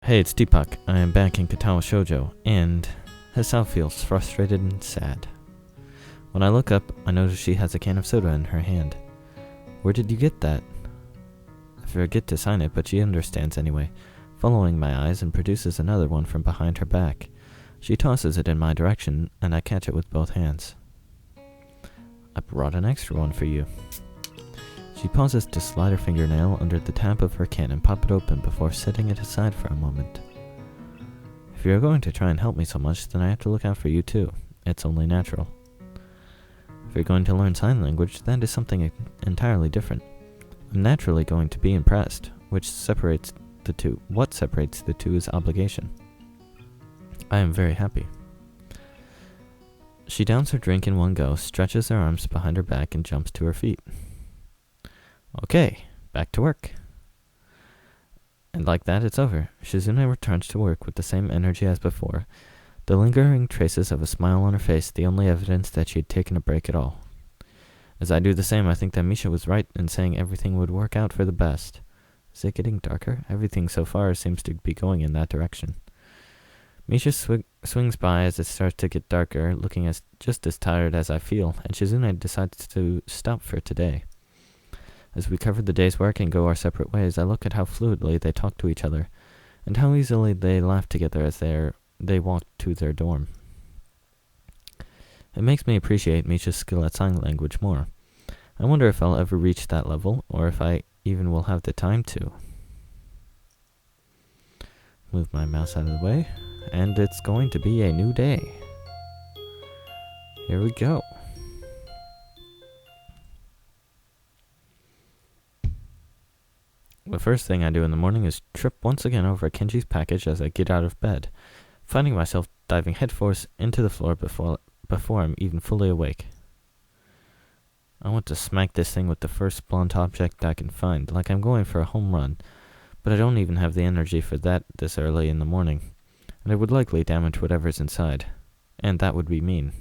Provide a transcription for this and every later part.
Hey, it's Tpok. I am back in Katawa Shoujo, and Hisao feels frustrated and sad. When I look up, I notice she has a can of soda in her hand. Where did you get that? I forget to sign it, but she understands anyway, following my eyes and produces another one from behind her back. She tosses it in my direction, and I catch it with both hands. I brought an extra one for you. She pauses to slide her fingernail under the tab of her can and pop it open before setting it aside for a moment. If you're going to try and help me so much, then I have to look out for you too. It's only natural. If you're going to learn sign language, that is something entirely different. I'm naturally going to be impressed, which separates the two. What separates the two is obligation. I am very happy. She downs her drink in one go, stretches her arms behind her back, and jumps to her feet. Okay, back to work. And like that, it's over. Shizune returns to work with the same energy as before, the lingering traces of a smile on her face the only evidence that she had taken a break at all. As I do the same, I think that Misha was right in saying everything would work out for the best. Is it getting darker? Everything so far seems to be going in that direction. Misha swings by as it starts to get darker, looking just as tired as I feel, and Shizune decides to stop for today. As we cover the day's work and go our separate ways, I look at how fluidly they talk to each other, and how easily they laugh together as they walk to their dorm. It makes me appreciate Misha's skill at sign language more. I wonder if I'll ever reach that level, or if I even will have the time to. Move my mouse out of the way, and it's going to be a new day. Here we go. The first thing I do in the morning is trip once again over Kenji's package as I get out of bed, finding myself diving headfirst into the floor before I'm even fully awake. I want to smack this thing with the first blunt object I can find, like I'm going for a home run, but I don't even have the energy for that this early in the morning, and it would likely damage whatever's inside, and that would be mean.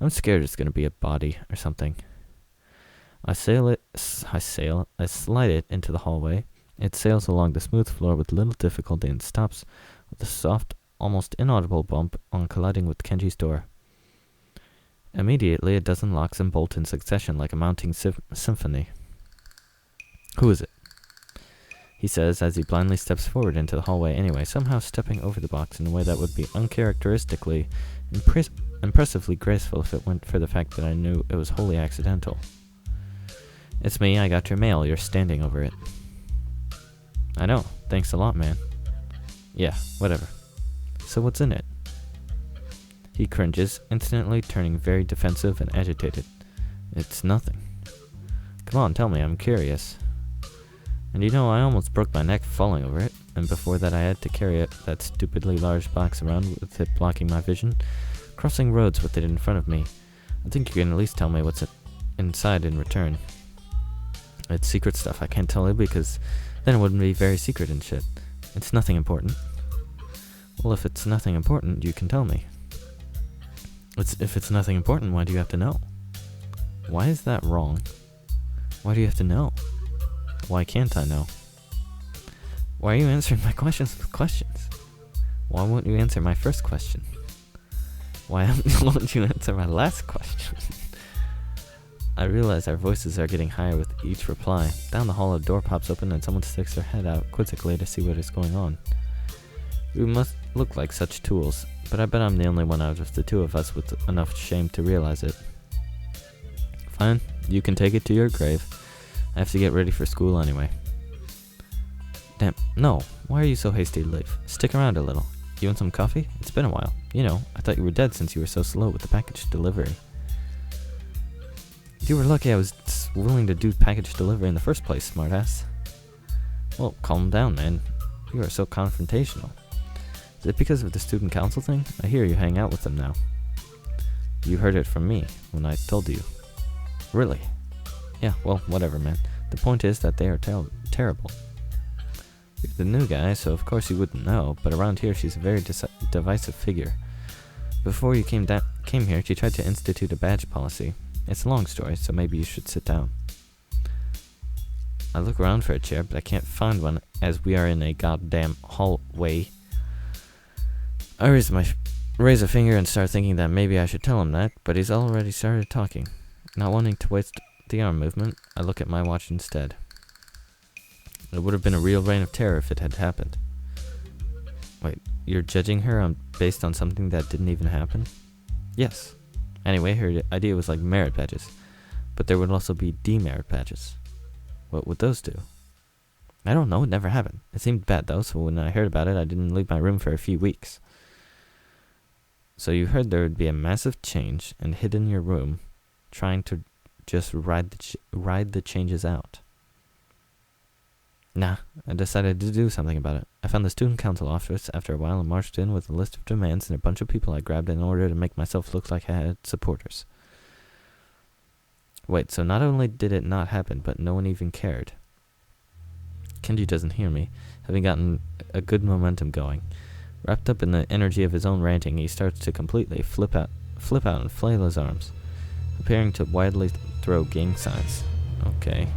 I'm scared it's going to be a body or something. I slide it into the hallway. It sails along the smooth floor with little difficulty and stops with a soft, almost inaudible bump on colliding with Kenji's door. Immediately, a dozen locks and bolt in succession like a mounting symphony. Who is it? He says as he blindly steps forward into the hallway anyway, somehow stepping over the box in a way that would be uncharacteristically, impressively graceful if it weren't for the fact that I knew it was wholly accidental. It's me, I got your mail, you're standing over it. I know, thanks a lot, man. Yeah, whatever. So what's in it? He cringes, instantly turning very defensive and agitated. It's nothing. Come on, tell me, I'm curious. And you know, I almost broke my neck falling over it, and before that I had to carry that stupidly large box around with it blocking my vision, crossing roads with it in front of me. I think you can at least tell me what's inside in return. It's secret stuff, I can't tell you because then it wouldn't be very secret and shit. It's nothing important. Well, if it's nothing important, you can tell me. If it's nothing important, why do you have to know? Why is that wrong? Why do you have to know? Why can't I know? Why are you answering my questions with questions? Why won't you answer my first question? Why won't you answer my last question? I realize our voices are getting higher with each reply. Down the hall, a door pops open and someone sticks their head out quizzically to see what is going on. We must look like such tools, but I bet I'm the only one out of the two of us with enough shame to realize it. Fine, you can take it to your grave. I have to get ready for school anyway. Damn, no, why are you so hasty to leave? Stick around a little. You want some coffee? It's been a while. You know, I thought you were dead since you were so slow with the package delivery. You were lucky I was willing to do package delivery in the first place, smartass. Well, calm down, man. You are so confrontational. Is it because of the student council thing? I hear you hang out with them now. You heard it from me when I told you. Really? Yeah, well, whatever, man. The point is that they are terrible. You're the new guy, so of course you wouldn't know, but around here she's a very divisive figure. Before you came here, she tried to institute a badge policy. It's a long story, so maybe you should sit down. I look around for a chair, but I can't find one as we are in a goddamn hallway. I raise a finger and start thinking that maybe I should tell him that, but he's already started talking. Not wanting to waste the arm movement, I look at my watch instead. It would have been a real reign of terror if it had happened. Wait, you're judging her based on something that didn't even happen? Yes. Anyway, her idea was like merit badges, but there would also be demerit badges. What would those do? I don't know, it never happened. It seemed bad though, so when I heard about it, I didn't leave my room for a few weeks. So you heard there would be a massive change and hid in your room, trying to just ride the changes out. Nah, I decided to do something about it. I found the student council office after a while and marched in with a list of demands and a bunch of people I grabbed in order to make myself look like I had supporters. Wait, so not only did it not happen, but no one even cared. Kenji doesn't hear me, having gotten a good momentum going. Wrapped up in the energy of his own ranting, he starts to completely flip out and flail his arms, appearing to widely throw gang signs. Okay.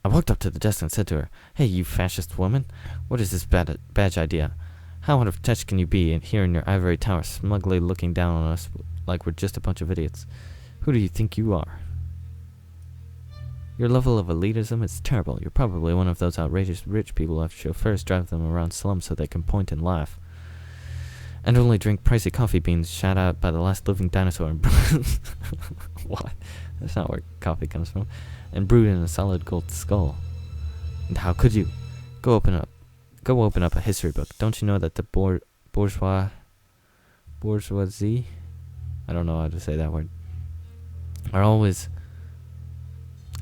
I walked up to the desk and said to her, "Hey, you fascist woman, what is this badge idea? How out of touch can you be here in your ivory tower smugly looking down on us like we're just a bunch of idiots? Who do you think you are? Your level of elitism is terrible. You're probably one of those outrageous rich people who have chauffeurs drive them around slums so they can point and laugh. And only drink pricey coffee beans shot out by the last living dinosaur and what? That's not where coffee comes from. And brewed in a solid gold skull. And how could you? Go open up a history book. Don't you know that the bourgeoisie? I don't know how to say that word. Are always...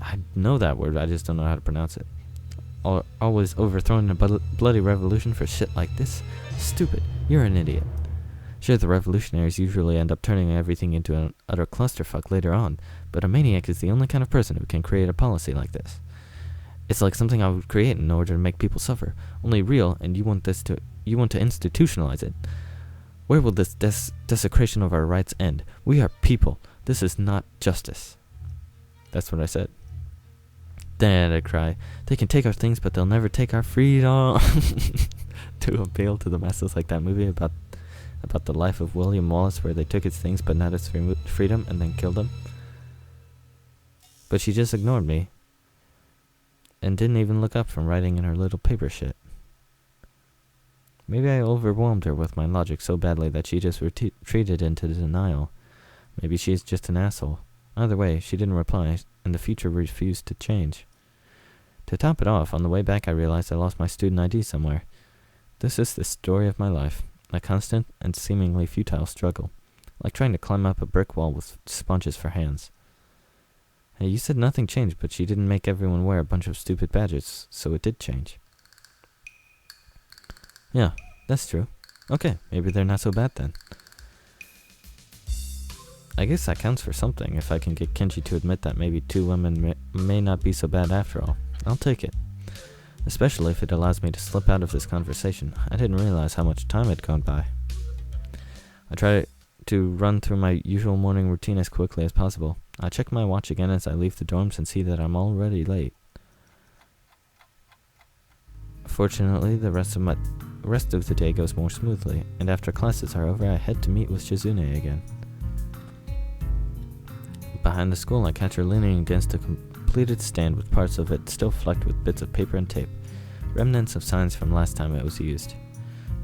I know that word, I just don't know how to pronounce it. Are always overthrowing a bloody revolution for shit like this? Stupid. You're an idiot. Sure, the revolutionaries usually end up turning everything into an utter clusterfuck later on, but a maniac is the only kind of person who can create a policy like this. It's like something I would create in order to make people suffer, only real, and you want to institutionalize it. Where will this desecration of our rights end? We are people. This is not justice." That's what I said. Then I cry, "They can take our things, but they'll never take our freedom." To appeal to the masses like that movie about the life of William Wallace where they took his things but not his freedom and then killed him. But she just ignored me and didn't even look up from writing in her little paper shit. Maybe I overwhelmed her with my logic so badly that she just retreated into denial. Maybe she's just an asshole. Either way, she didn't reply, and the future refused to change. To top it off, on the way back I realized I lost my student ID somewhere. This is the story of my life, a constant and seemingly futile struggle, like trying to climb up a brick wall with sponges for hands. Hey, you said nothing changed, but she didn't make everyone wear a bunch of stupid badges, so it did change. Yeah, that's true. Okay, maybe they're not so bad then. I guess that counts for something, if I can get Kenji to admit that maybe two women may not be so bad after all. I'll take it. Especially if it allows me to slip out of this conversation. I didn't realize how much time had gone by. I try to run through my usual morning routine as quickly as possible. I check my watch again as I leave the dorms and see that I'm already late. Fortunately, the rest of the day goes more smoothly, and after classes are over, I head to meet with Shizune again. Behind the school, I catch her leaning against a completed stand with parts of it still flecked with bits of paper and tape, remnants of signs from last time it was used.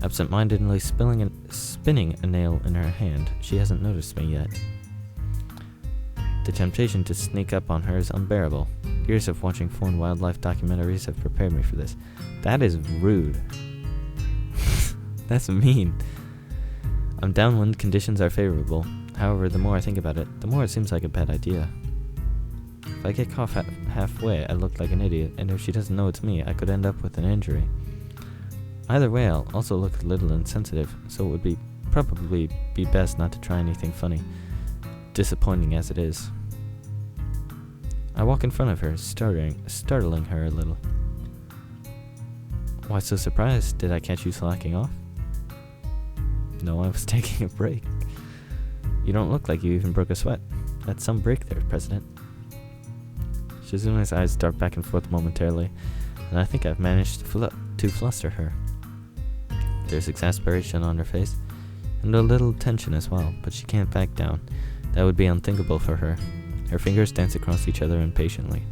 Absent-mindedly spinning a nail in her hand, she hasn't noticed me yet. The temptation to sneak up on her is unbearable. Years of watching foreign wildlife documentaries have prepared me for this. That is rude. That's mean. I'm down when conditions are favorable. However, the more I think about it, the more it seems like a bad idea. If I get caught halfway, I look like an idiot, and if she doesn't know it's me, I could end up with an injury. Either way, I'll also look a little insensitive, so it would probably be best not to try anything funny, disappointing as it is. I walk in front of her, startling her a little. Why so surprised? Did I catch you slacking off? No, I was taking a break. You don't look like you even broke a sweat. That's some break there, President. Shizune's eyes dart back and forth momentarily, and I think I've managed to fluster her. There's exasperation on her face, and a little tension as well, but she can't back down. That would be unthinkable for her. Her fingers dance across each other impatiently.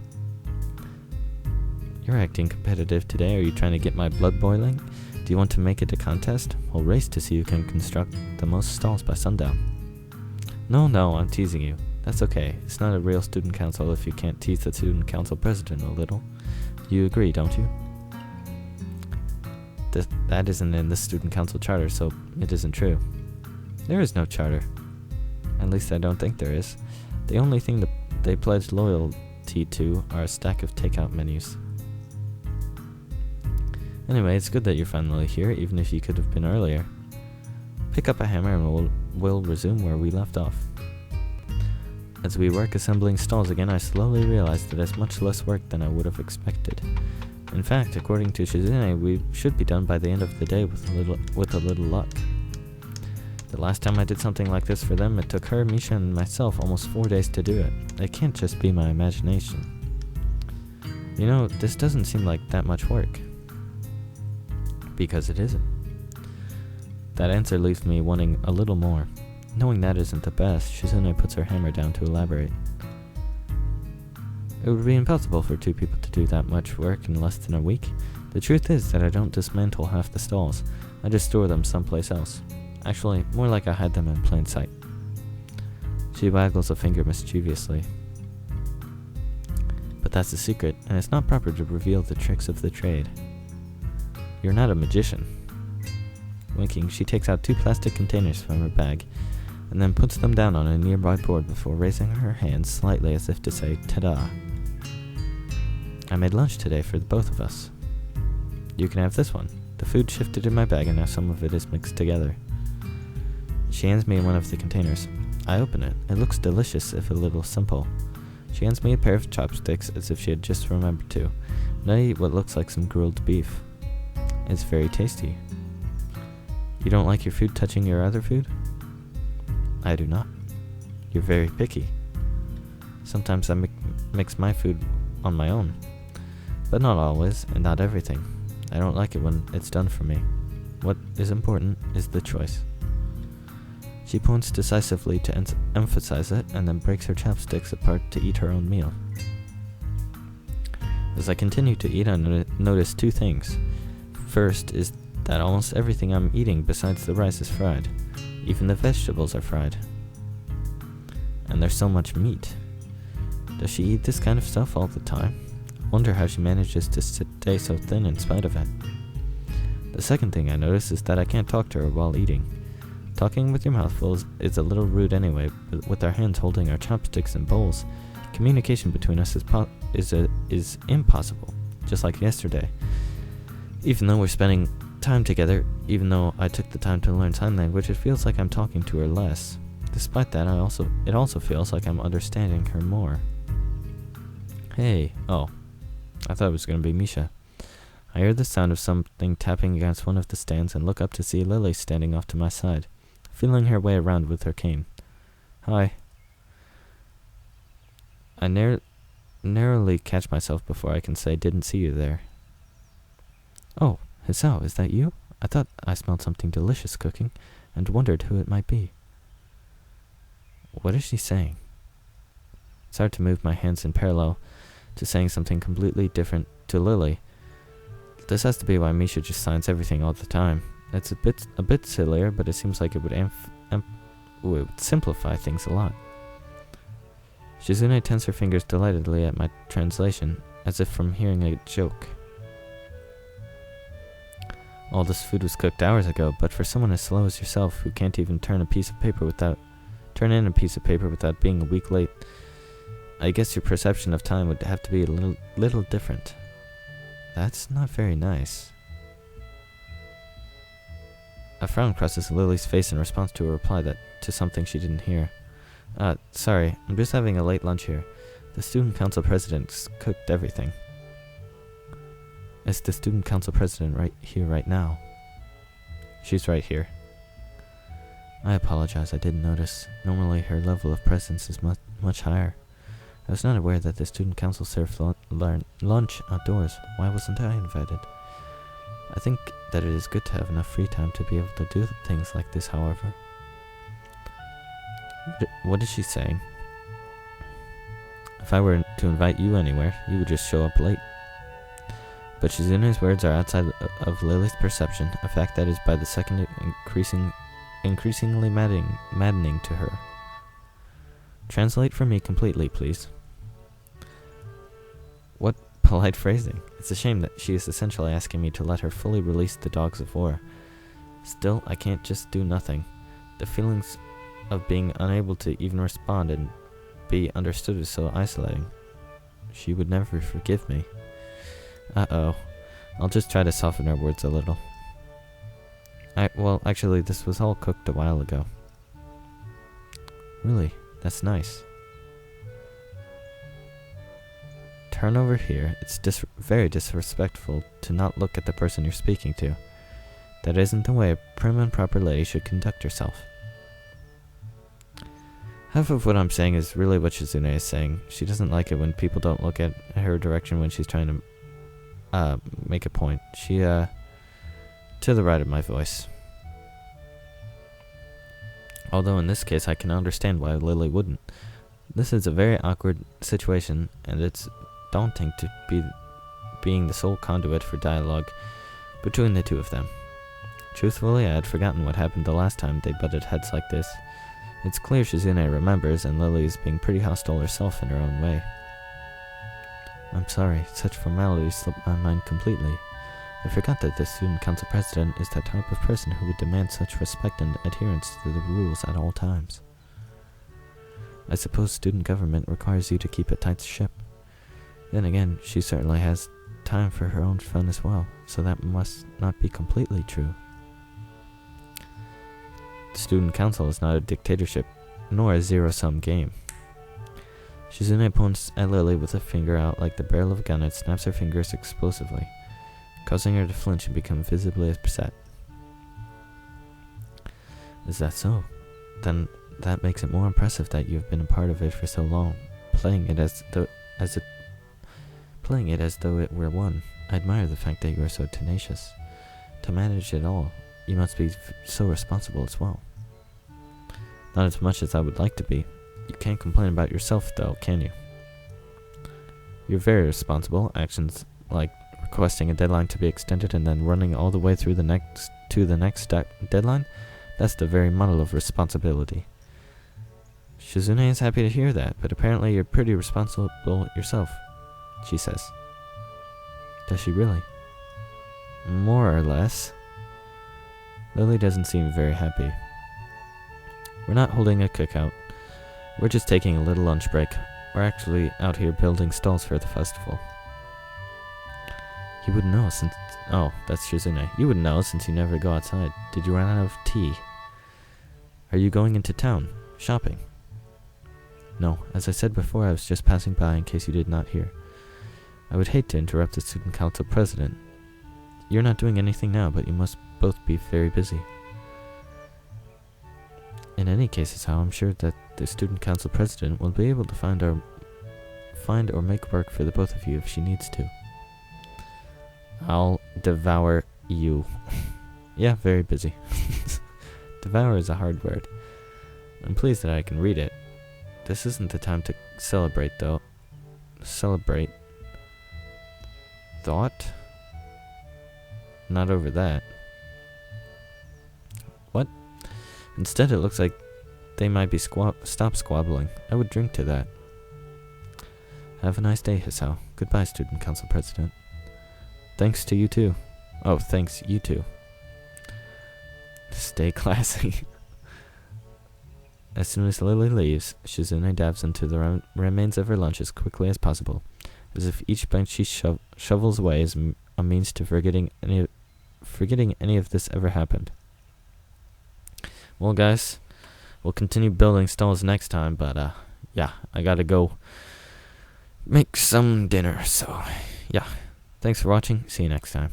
You're acting competitive today. Are you trying to get my blood boiling? Do you want to make it a contest? We'll race to see who can construct the most stalls by sundown. No, I'm teasing you. That's okay. It's not a real student council if you can't tease the student council president a little. You agree, don't you? That isn't in the student council charter, so it isn't true. There is no charter. At least I don't think there is. The only thing that they pledge loyalty to are a stack of takeout menus. Anyway, it's good that you're finally here, even if you could have been earlier. Pick up a hammer and we'll resume where we left off. As we work assembling stalls again, I slowly realized that it's much less work than I would have expected. In fact, according to Shizune, we should be done by the end of the day with a little luck. The last time I did something like this for them, it took her, Misha, and myself almost 4 days to do it. It can't just be my imagination. You know, this doesn't seem like that much work. Because it isn't. That answer leaves me wanting a little more. Knowing that isn't the best, Shizune puts her hammer down to elaborate. It would be impossible for 2 people to do that much work in less than a week. The truth is that I don't dismantle half the stalls. I just store them someplace else. Actually, more like I hide them in plain sight. She waggles a finger mischievously. But that's the secret, and it's not proper to reveal the tricks of the trade. You're not a magician. Winking, she takes out 2 plastic containers from her bag, and then puts them down on a nearby board before raising her hands slightly as if to say, "Ta-da." I made lunch today for the both of us. You can have this one. The food shifted in my bag and now some of it is mixed together. She hands me one of the containers. I open it. It looks delicious, if a little simple. She hands me a pair of chopsticks as if she had just remembered to, and I eat what looks like some grilled beef. It's very tasty. You don't like your food touching your other food? I do not. You're very picky. Sometimes I mix my food on my own, but not always and not everything. I don't like it when it's done for me. What is important is the choice. She points decisively to emphasize it and then breaks her chopsticks apart to eat her own meal. As I continue to eat, I notice 2 things. First is that almost everything I'm eating besides the rice is fried. Even the vegetables are fried. And there's so much meat. Does she eat this kind of stuff all the time? I wonder how she manages to stay so thin in spite of it. The second thing I notice is that I can't talk to her while eating. Talking with your mouth full is a little rude anyway, but with our hands holding our chopsticks and bowls, communication between us is impossible, just like yesterday. Even though we're spending time together, even though I took the time to learn sign language, it feels like I'm talking to her less. Despite that, it also feels like I'm understanding her more. Hey, oh, I thought it was going to be Misha. I hear the sound of something tapping against one of the stands and look up to see Lily standing off to my side, feeling her way around with her cane. Hi. I narrowly catch myself before I can say didn't see you there. Oh, Hisao, is that you? I thought I smelled something delicious cooking, and wondered who it might be. What is she saying? It's hard to move my hands in parallel to saying something completely different to Lily. This has to be why Misha just signs everything all the time. It's a bit sillier, but it seems like it would simplify things a lot. Shizune tenses her fingers delightedly at my translation, as if from hearing a joke. All this food was cooked hours ago, but for someone as slow as yourself, who can't even turn in a piece of paper without being a week late, I guess your perception of time would have to be a little different. That's not very nice. A frown crosses Lily's face in response to a reply to something she didn't hear. Sorry, I'm just having a late lunch here. The student council president's cooked everything. Is the student council president right here right now? She's right here. I apologize, I didn't notice. Normally her level of presence is much higher. I was not aware that the student council served lunch outdoors. Why wasn't I invited? I think that it is good to have enough free time to be able to do things like this, however. What is she saying? If I were to invite you anywhere, you would just show up late. But Shizune's words are outside of Lily's perception, a fact that is by the second increasingly maddening to her. Translate for me completely, please. What polite phrasing. It's a shame that she is essentially asking me to let her fully release the dogs of war. Still, I can't just do nothing. The feelings of being unable to even respond and be understood is so isolating. She would never forgive me. Uh-oh. I'll just try to soften her words a little. Well, actually, this was all cooked a while ago. Really? That's nice. Turn over here. It's very disrespectful to not look at the person you're speaking to. That isn't the way a prim and proper lady should conduct herself. Half of what I'm saying is really what Shizune is saying. She doesn't like it when people don't look at her direction when she's trying to make a point. She, to the right of my voice. Although in this case I can understand why Lily wouldn't. This is a very awkward situation, and it's daunting to be being the sole conduit for dialogue between the two of them. Truthfully, I had forgotten what happened the last time they butted heads like this. It's clear Shizune remembers, and Lily is being pretty hostile herself in her own way. I'm sorry, such formalities slipped my mind completely. I forgot that the student council president is that type of person who would demand such respect and adherence to the rules at all times. I suppose student government requires you to keep a tight ship. Then again, she certainly has time for her own fun as well, so that must not be completely true. The student council is not a dictatorship, nor a zero-sum game. Shizune points at Lily with a finger out like the barrel of a gun and snaps her fingers explosively, causing her to flinch and become visibly upset. Is that so? Then that makes it more impressive that you have been a part of it for so long, playing it as though it were one. I admire the fact that you are so tenacious. To manage it all, you must be so responsible as well. Not as much as I would like to be. You can't complain about yourself, though, can you? You're very responsible. Actions like requesting a deadline to be extended and then running all the way through the next deadline, that's the very model of responsibility. Shizune is happy to hear that, but apparently you're pretty responsible yourself, she says. Does she really? More or less. Lily doesn't seem very happy. We're not holding a cookout. We're just taking a little lunch break. We're actually out here building stalls for the festival. You wouldn't know since... Oh, that's Shizune. You wouldn't know since you never go outside. Did you run out of tea? Are you going into town? Shopping? No, as I said before, I was just passing by in case you did not hear. I would hate to interrupt the student council president. You're not doing anything now, but you must both be very busy. In any case, Hisao, I'm sure that the student council president will be able to find or make work for the both of you if she needs to. I'll devour you. Yeah, very busy. Devour is a hard word. I'm pleased that I can read it. This isn't the time to celebrate, though. Celebrate. Thought? Not over that. What? Instead, it looks like they might be stop squabbling. I would drink to that. Have a nice day, Hisao. Goodbye, student council president. Thanks to you too. Oh, thanks, you too. Stay classy. As soon as Lily leaves, Shizune dabs into the remains of her lunch as quickly as possible, as if each bite she shovels away is a means to forgetting any of this ever happened. Well, guys, we'll continue building stalls next time, but yeah, I gotta go make some dinner, so yeah. Thanks for watching. See you next time.